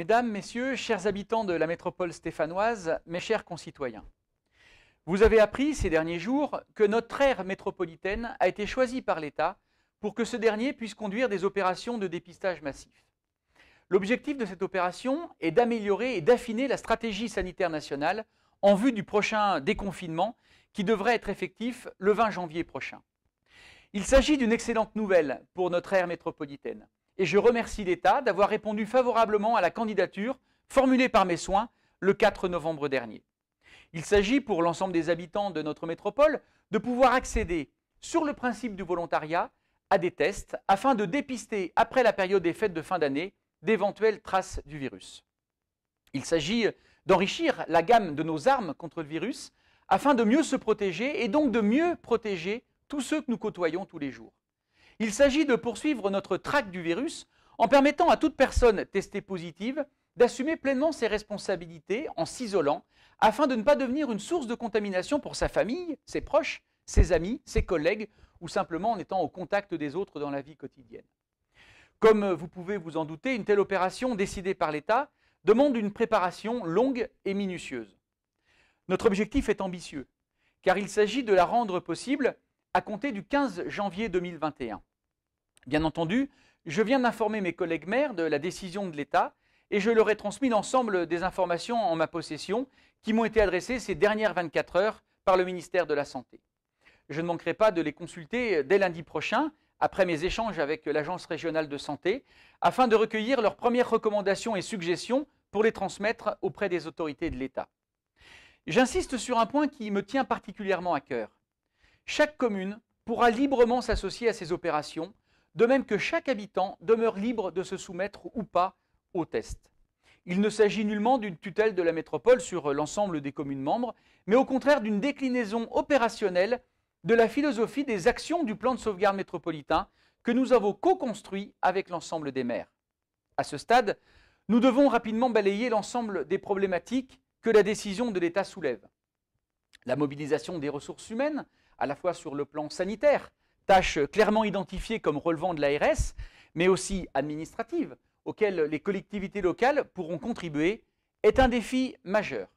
Mesdames, Messieurs, chers habitants de la métropole stéphanoise, mes chers concitoyens, vous avez appris ces derniers jours que notre aire métropolitaine a été choisie par l'État pour que ce dernier puisse conduire des opérations de dépistage massif. L'objectif de cette opération est d'améliorer et d'affiner la stratégie sanitaire nationale en vue du prochain déconfinement qui devrait être effectif le 20 janvier prochain. Il s'agit d'une excellente nouvelle pour notre aire métropolitaine. Et je remercie l'État d'avoir répondu favorablement à la candidature formulée par mes soins le 4 novembre dernier. Il s'agit pour l'ensemble des habitants de notre métropole de pouvoir accéder, sur le principe du volontariat, à des tests afin de dépister, après la période des fêtes de fin d'année, d'éventuelles traces du virus. Il s'agit d'enrichir la gamme de nos armes contre le virus afin de mieux se protéger et donc de mieux protéger tous ceux que nous côtoyons tous les jours. Il s'agit de poursuivre notre traque du virus en permettant à toute personne testée positive d'assumer pleinement ses responsabilités en s'isolant afin de ne pas devenir une source de contamination pour sa famille, ses proches, ses amis, ses collègues ou simplement en étant au contact des autres dans la vie quotidienne. Comme vous pouvez vous en douter, une telle opération décidée par l'État demande une préparation longue et minutieuse. Notre objectif est ambitieux car il s'agit de la rendre possible à compter du 15 janvier 2021. Bien entendu, je viens d'informer mes collègues maires de la décision de l'État et je leur ai transmis l'ensemble des informations en ma possession qui m'ont été adressées ces dernières 24 heures par le ministère de la Santé. Je ne manquerai pas de les consulter dès lundi prochain, après mes échanges avec l'Agence régionale de santé, afin de recueillir leurs premières recommandations et suggestions pour les transmettre auprès des autorités de l'État. J'insiste sur un point qui me tient particulièrement à cœur. Chaque commune pourra librement s'associer à ces opérations, de même que chaque habitant demeure libre de se soumettre ou pas au test. Il ne s'agit nullement d'une tutelle de la métropole sur l'ensemble des communes membres, mais au contraire d'une déclinaison opérationnelle de la philosophie des actions du plan de sauvegarde métropolitain que nous avons co-construit avec l'ensemble des maires. À ce stade, nous devons rapidement balayer l'ensemble des problématiques que la décision de l'État soulève. La mobilisation des ressources humaines, à la fois sur le plan sanitaire, tâche clairement identifiée comme relevant de l'ARS, mais aussi administrative, auquel les collectivités locales pourront contribuer, est un défi majeur.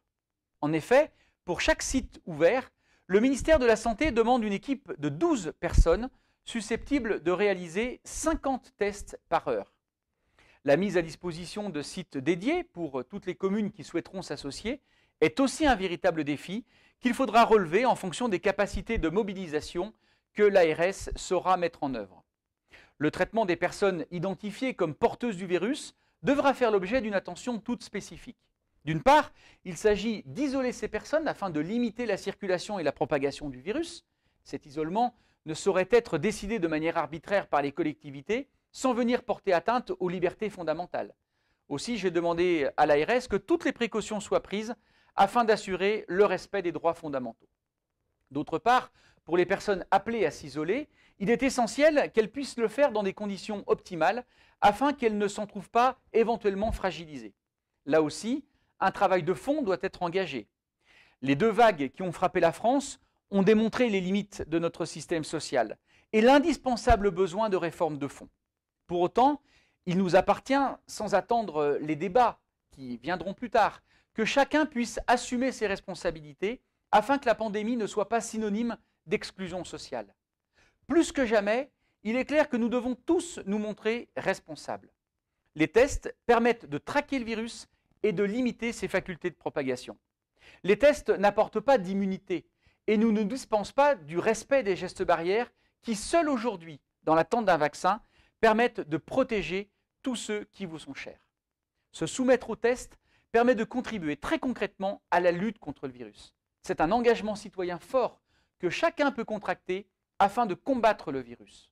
En effet, pour chaque site ouvert, le ministère de la Santé demande une équipe de 12 personnes susceptibles de réaliser 50 tests par heure. La mise à disposition de sites dédiés pour toutes les communes qui souhaiteront s'associer est aussi un véritable défi qu'il faudra relever en fonction des capacités de mobilisation que l'ARS saura mettre en œuvre. Le traitement des personnes identifiées comme porteuses du virus devra faire l'objet d'une attention toute spécifique. D'une part, il s'agit d'isoler ces personnes afin de limiter la circulation et la propagation du virus. Cet isolement ne saurait être décidé de manière arbitraire par les collectivités sans venir porter atteinte aux libertés fondamentales. Aussi, j'ai demandé à l'ARS que toutes les précautions soient prises afin d'assurer le respect des droits fondamentaux. D'autre part, pour les personnes appelées à s'isoler, il est essentiel qu'elles puissent le faire dans des conditions optimales afin qu'elles ne s'en trouvent pas éventuellement fragilisées. Là aussi, un travail de fond doit être engagé. Les deux vagues qui ont frappé la France ont démontré les limites de notre système social et l'indispensable besoin de réformes de fond. Pour autant, il nous appartient, sans attendre les débats qui viendront plus tard, que chacun puisse assumer ses responsabilités afin que la pandémie ne soit pas synonyme d'exclusion sociale. Plus que jamais, il est clair que nous devons tous nous montrer responsables. Les tests permettent de traquer le virus et de limiter ses facultés de propagation. Les tests n'apportent pas d'immunité et nous ne dispensent pas du respect des gestes barrières qui, seuls aujourd'hui, dans l'attente d'un vaccin, permettent de protéger tous ceux qui vous sont chers. Se soumettre aux tests permet de contribuer très concrètement à la lutte contre le virus. C'est un engagement citoyen fort que chacun peut contracter afin de combattre le virus.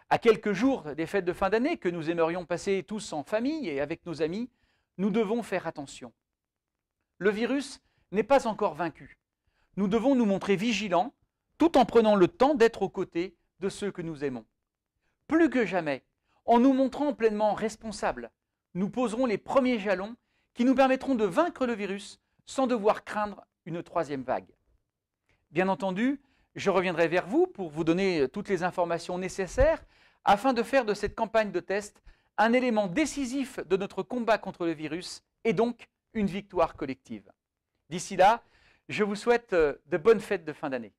À quelques jours des fêtes de fin d'année que nous aimerions passer tous en famille et avec nos amis, nous devons faire attention. Le virus n'est pas encore vaincu. Nous devons nous montrer vigilants tout en prenant le temps d'être aux côtés de ceux que nous aimons. Plus que jamais, en nous montrant pleinement responsables, nous poserons les premiers jalons qui nous permettront de vaincre le virus sans devoir craindre une troisième vague. Bien entendu, je reviendrai vers vous pour vous donner toutes les informations nécessaires afin de faire de cette campagne de test un élément décisif de notre combat contre le virus et donc une victoire collective. D'ici là, je vous souhaite de bonnes fêtes de fin d'année.